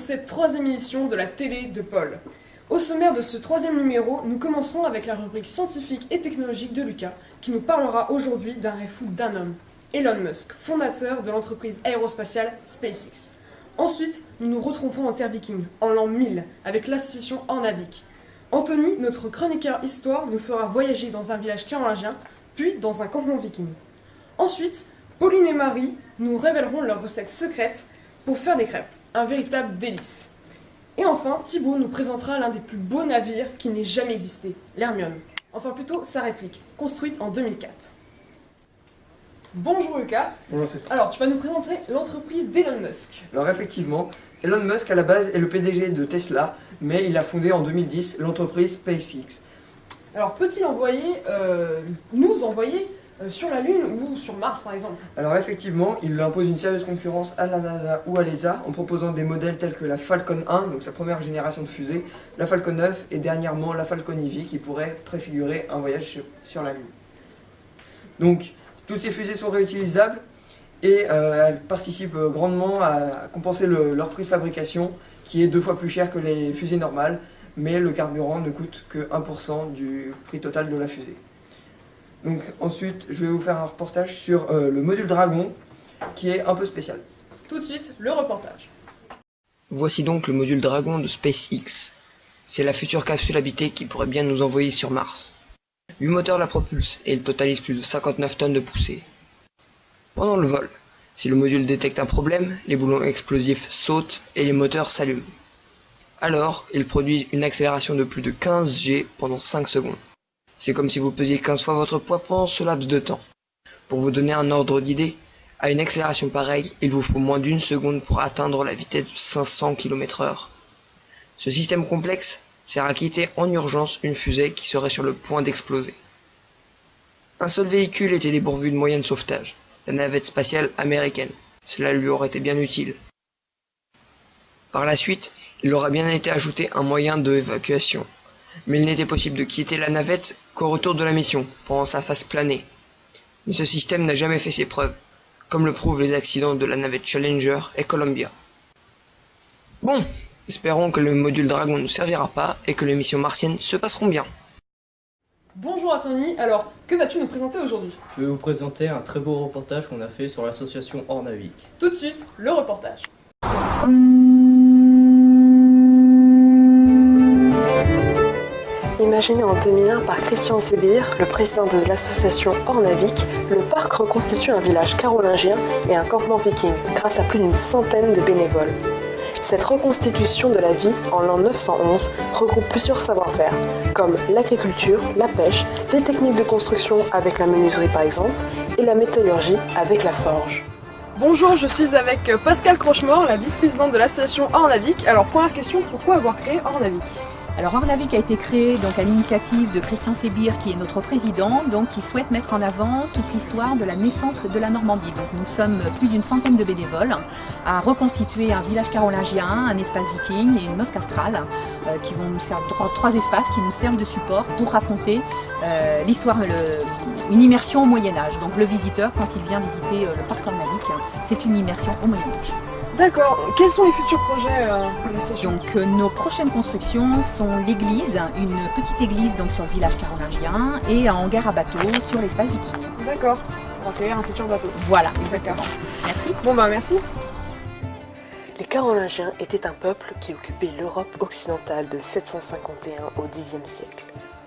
cette troisième émission de la télé de Paul. Au sommaire de ce troisième numéro, nous commencerons avec la rubrique scientifique et technologique de Lucas, qui nous parlera aujourd'hui d'un rêve fou d'un homme, Elon Musk, fondateur de l'entreprise aérospatiale SpaceX. Ensuite, nous nous retrouverons en Terre Viking, en l'an 1000, avec l'association Ornavik. Anthony, notre chroniqueur histoire, nous fera voyager dans un village carolingien, puis dans un campement viking. Ensuite, Pauline et Marie nous révéleront leur recette secrète pour faire des crêpes, un véritable délice. Et enfin, Thibaut nous présentera l'un des plus beaux navires qui n'ait jamais existé, l'Hermione. Enfin plutôt sa réplique, construite en 2004. Bonjour Lucas. Bonjour Tristan. Alors, tu vas nous présenter l'entreprise d'Elon Musk. Alors effectivement, Elon Musk à la base est le PDG de Tesla, mais il a fondé en 2010 l'entreprise SpaceX. Alors, peut-il nous envoyer sur la Lune ou sur Mars par exemple? Alors effectivement, il impose une sérieuse concurrence à la NASA ou à l'ESA en proposant des modèles tels que la Falcon 1, donc sa première génération de fusée, la Falcon 9 et dernièrement la Falcon Heavy qui pourrait préfigurer un voyage sur la Lune. Donc, toutes ces fusées sont réutilisables et elles participent grandement à compenser leur prix de fabrication qui est 2 fois plus cher que les fusées normales, mais le carburant ne coûte que 1% du prix total de la fusée. Donc ensuite, je vais vous faire un reportage sur le module Dragon qui est un peu spécial. Tout de suite, le reportage. Voici donc le module Dragon de SpaceX. C'est la future capsule habitée qui pourrait bien nous envoyer sur Mars. 8 moteurs la propulsent et il totalise plus de 59 tonnes de poussée. Pendant le vol, si le module détecte un problème, les boulons explosifs sautent et les moteurs s'allument. Alors, il produit une accélération de plus de 15 G pendant 5 secondes. C'est comme si vous pesiez 15 fois votre poids pendant ce laps de temps. Pour vous donner un ordre d'idée, à une accélération pareille, il vous faut moins d'1 seconde pour atteindre la vitesse de 500 km/h. Ce système complexe sert à quitter en urgence une fusée qui serait sur le point d'exploser. Un seul véhicule était dépourvu de moyens de sauvetage, la navette spatiale américaine. Cela lui aurait été bien utile. Par la suite, il aura bien été ajouté un moyen d'évacuation. Mais il n'était possible de quitter la navette qu'au retour de la mission, pendant sa phase planée. Mais ce système n'a jamais fait ses preuves, comme le prouvent les accidents de la navette Challenger et Columbia. Bon, espérons que le module Dragon ne servira pas et que les missions martiennes se passeront bien. Bonjour Anthony, alors que vas-tu nous présenter aujourd'hui? Je vais vous présenter un très beau reportage qu'on a fait sur l'association Ornavik. Tout de suite, le reportage. Imaginé en 2001 par Christian Sébir, le président de l'association Ornavik, le parc reconstitue un village carolingien et un campement viking grâce à plus d'une centaine de bénévoles. Cette reconstitution de la vie en l'an 911 regroupe plusieurs savoir-faire, comme l'agriculture, la pêche, les techniques de construction avec la menuiserie par exemple, et la métallurgie avec la forge. Bonjour, je suis avec Pascal Crochemort, la vice-présidente de l'association Ornavik. Alors première question, pourquoi avoir créé Ornavik ? Alors Ornavik a été créé donc à l'initiative de Christian Sébir qui est notre président, donc qui souhaite mettre en avant toute l'histoire de la naissance de la Normandie. Donc nous sommes plus d'une centaine de bénévoles à reconstituer un village carolingien, un espace viking et une motte castrale qui vont nous servir, trois espaces qui nous servent de support pour raconter l'histoire, une immersion au Moyen-Âge. Donc le visiteur, quand il vient visiter le parc Ornavik, c'est une immersion au Moyen-Âge. D'accord, quels sont les futurs projets pour l'association? Donc nos prochaines constructions sont l'église, une petite église donc sur le village carolingien et un hangar à bateau sur l'espace viking. D'accord, pour accueillir un futur bateau. Voilà, exactement. Merci. Bon bah merci. Les Carolingiens étaient un peuple qui occupait l'Europe occidentale de 751 au Xe siècle.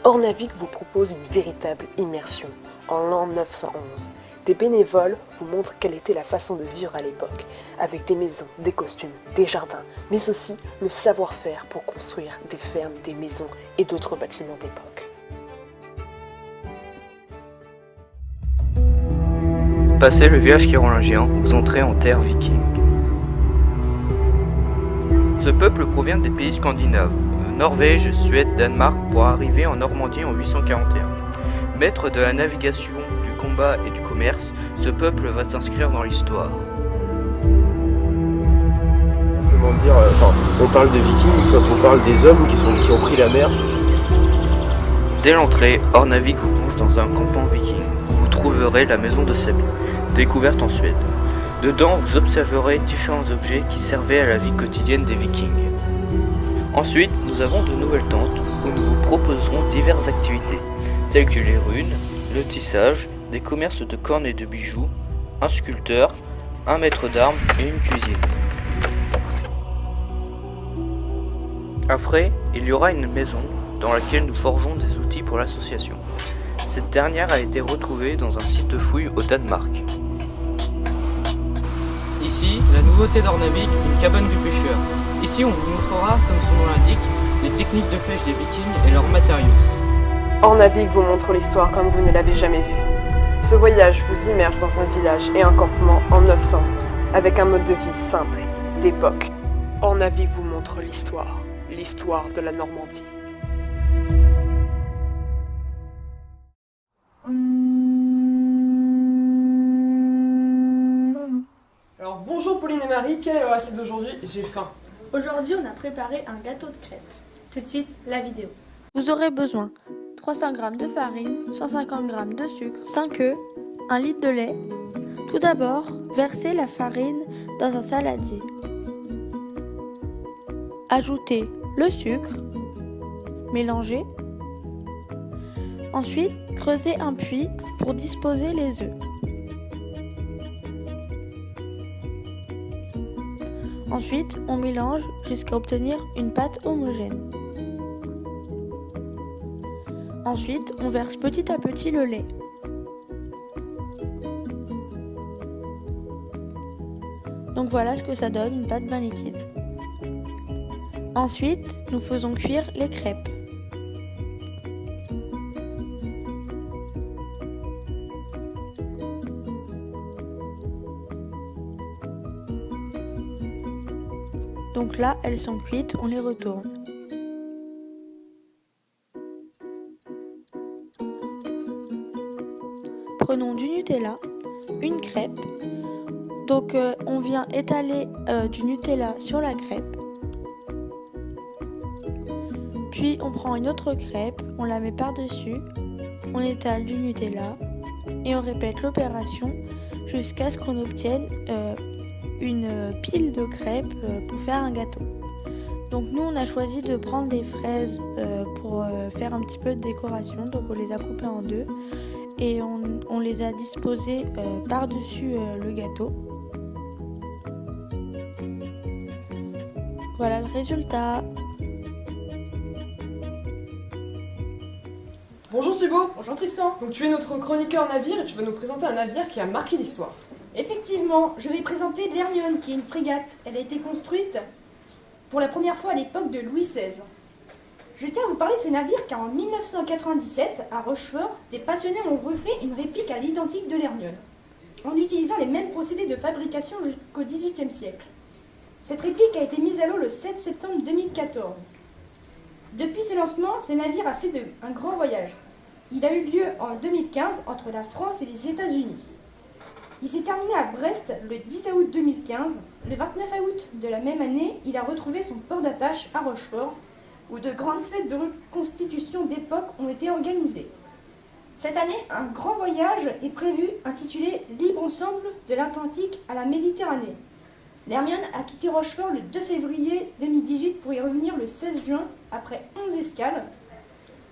Ornavik vous propose une véritable immersion en l'an 911. Des bénévoles vous montrent quelle était la façon de vivre à l'époque, avec des maisons, des costumes, des jardins, mais aussi le savoir-faire pour construire des fermes, des maisons et d'autres bâtiments d'époque. Passez le village carolingien, vous entrez en terre viking. Ce peuple provient des pays scandinaves, Norvège, Suède, Danemark, pour arriver en Normandie en 841. Maître de la navigation, combat et du commerce, ce peuple va s'inscrire dans l'histoire. Simplement dire, on parle de vikings quand on parle des hommes qui ont pris la mer. Dès l'entrée, Ornavik vous plonge dans un campement viking où vous trouverez la maison de Sabine, découverte en Suède. Dedans, vous observerez différents objets qui servaient à la vie quotidienne des Vikings. Ensuite, nous avons de nouvelles tentes où nous vous proposerons diverses activités, telles que les runes, le tissage, des commerces de cornes et de bijoux, un sculpteur, un maître d'armes et une cuisine. Après, il y aura une maison dans laquelle nous forgeons des outils pour l'association. Cette dernière a été retrouvée dans un site de fouilles au Danemark. Ici, la nouveauté d'Ornavik, une cabane du pêcheur. Ici, on vous montrera, comme son nom l'indique, les techniques de pêche des Vikings et leurs matériaux. Ornavik vous montre l'histoire comme vous ne l'avez jamais vue. Ce voyage vous immerge dans un village et un campement en 911, avec un mode de vie simple, d'époque. Ornavik vous montre l'histoire de la Normandie. Alors bonjour Pauline et Marie, quelle est la recette d'aujourd'hui? J'ai faim. Aujourd'hui, on a préparé un gâteau de crêpes. Tout de suite, la vidéo. Vous aurez besoin 300 g de farine, 150 g de sucre, 5 œufs, 1 litre de lait. Tout d'abord, versez la farine dans un saladier. Ajoutez le sucre, mélangez. Ensuite, creusez un puits pour disposer les œufs. Ensuite, on mélange jusqu'à obtenir une pâte homogène. Ensuite, on verse petit à petit le lait. Donc voilà ce que ça donne, une pâte bien liquide. Ensuite, nous faisons cuire les crêpes. Donc là, elles sont cuites, on les retourne. Prenons du Nutella, une crêpe. Donc on vient étaler du Nutella sur la crêpe. Puis on prend une autre crêpe, on la met par-dessus, on étale du Nutella et on répète l'opération jusqu'à ce qu'on obtienne une pile de crêpes pour faire un gâteau. Donc nous on a choisi de prendre des fraises pour faire un petit peu de décoration, donc on les a coupées en deux et on les a disposées par-dessus le gâteau. Voilà le résultat. Bonjour Thibaut. Bonjour Tristan. Donc tu es notre chroniqueur navire et tu vas nous présenter un navire qui a marqué l'histoire. Effectivement, je vais présenter l'Hermione, qui est une frégate. Elle a été construite pour la première fois à l'époque de Louis XVI. Je tiens à vous parler de ce navire car en 1997, à Rochefort, des passionnés ont refait une réplique à l'identique de l'Hermione, en utilisant les mêmes procédés de fabrication jusqu'au XVIIIe siècle. Cette réplique a été mise à l'eau le 7 septembre 2014. Depuis ce lancement, ce navire a fait un grand voyage. Il a eu lieu en 2015 entre la France et les États-Unis. Il s'est terminé à Brest le 10 août 2015. Le 29 août de la même année, il a retrouvé son port d'attache à Rochefort, où de grandes fêtes de reconstitution d'époque ont été organisées. Cette année, un grand voyage est prévu intitulé « Libre ensemble de l'Atlantique à la Méditerranée ». L'Hermione a quitté Rochefort le 2 février 2018 pour y revenir le 16 juin après 11 escales,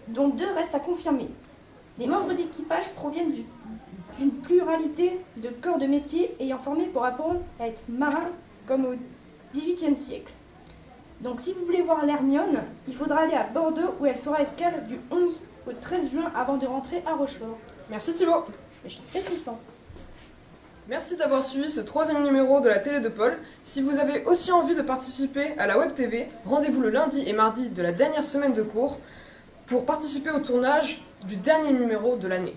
dont 2 restent à confirmer. Les membres d'équipage proviennent d'une pluralité de corps de métier ayant formé pour apprendre à être marin comme au XVIIIe siècle. Donc si vous voulez voir l'Hermione, il faudra aller à Bordeaux où elle fera escale du 11 au 13 juin avant de rentrer à Rochefort. Merci Thibaut. Je t'en prie Tristan. Merci d'avoir suivi ce 3e numéro de la télé de Paul. Si vous avez aussi envie de participer à la Web TV, rendez-vous le lundi et mardi de la dernière semaine de cours pour participer au tournage du dernier numéro de l'année.